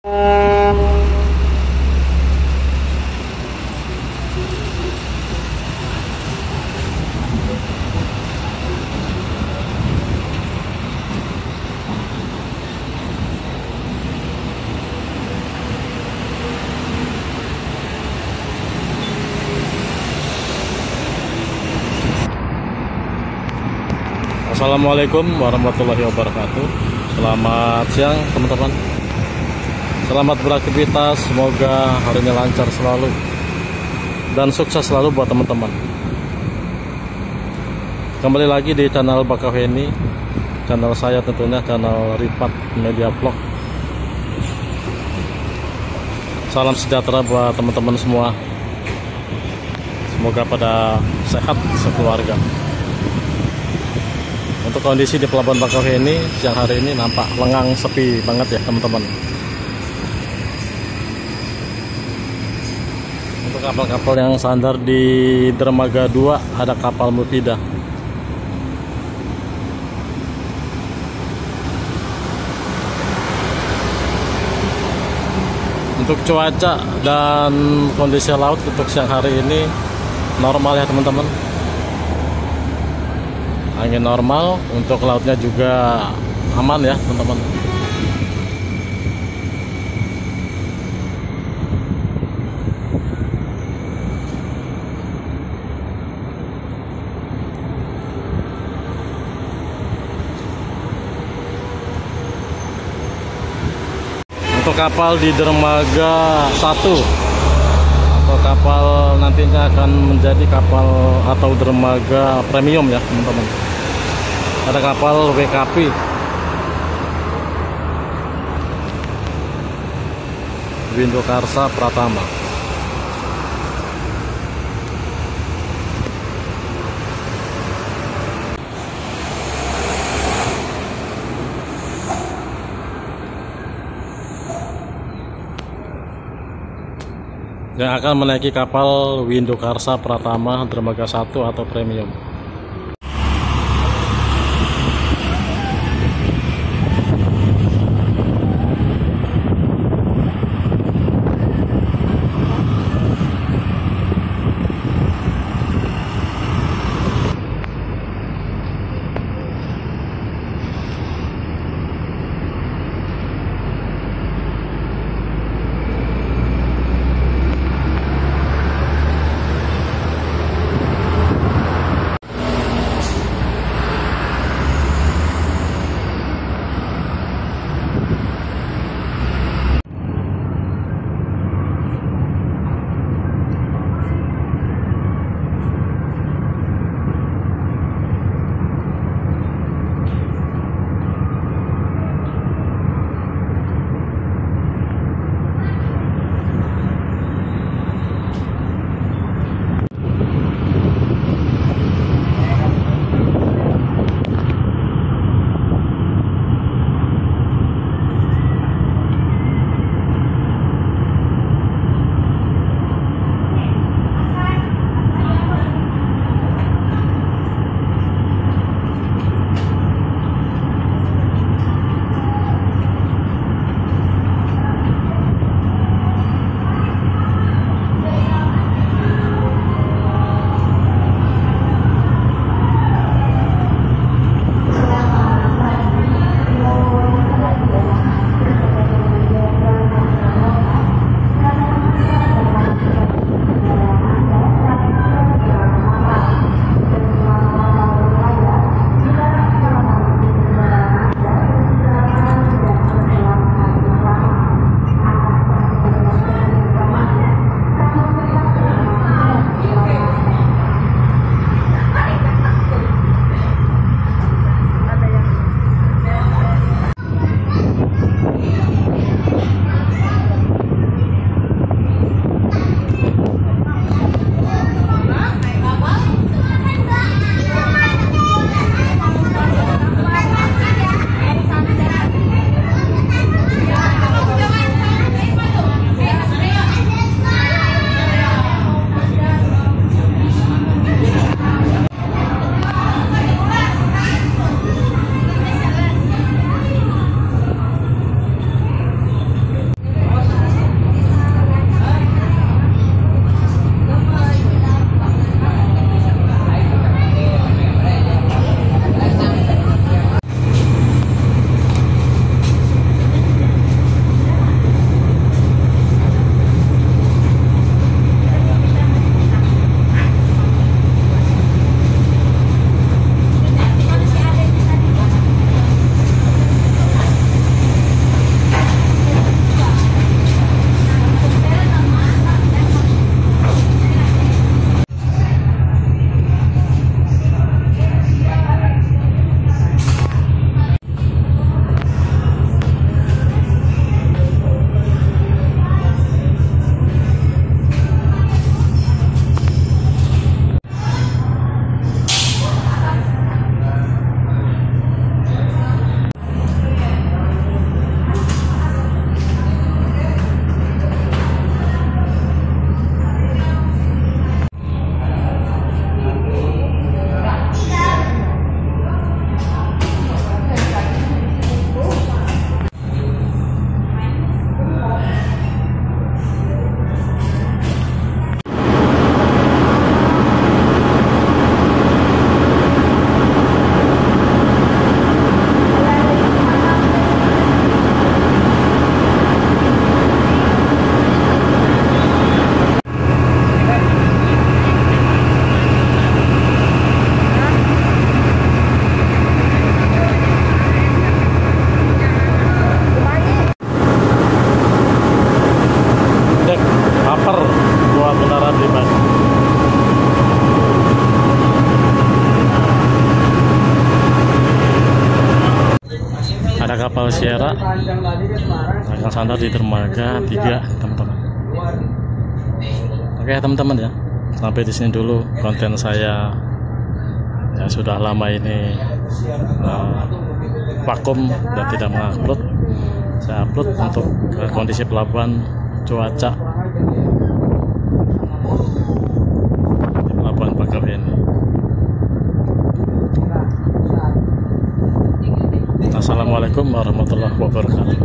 Assalamualaikum warahmatullahi wabarakatuh. Selamat siang teman-teman. Selamat beraktivitas. Semoga hari ini lancar selalu dan sukses selalu buat teman-teman. Kembali lagi di channel Bakauheni, channel saya tentunya, channel Ripat Media Vlog. Salam sejahtera buat teman-teman semua. Semoga pada sehat sekeluarga. Untuk kondisi di Pelabuhan Bakauheni siang hari ini nampak lengang, sepi banget ya teman-teman. Untuk kapal-kapal yang sandar di dermaga 2 ada kapal Mufidah. Untuk cuaca dan kondisi laut untuk siang hari ini normal ya teman-teman. Angin normal, untuk lautnya juga aman ya teman-teman. Untuk kapal di dermaga 1 atau kapal nantinya akan menjadi kapal atau dermaga premium ya teman-teman. Ada kapal WKP Windokarsa Pratama. Yang akan menaiki kapal Windokarsa Pratama dermaga 1 atau premium. Perak, akan sandar di dermaga 3, teman-teman. Oke teman-teman ya, sampai di sini dulu konten saya. Ya sudah lama ini vakum dan tidak mengupload. Saya upload untuk kondisi pelabuhan, cuaca di pelabuhan Bakauheni. Assalamualaikum warahmatullahi wabarakatuh.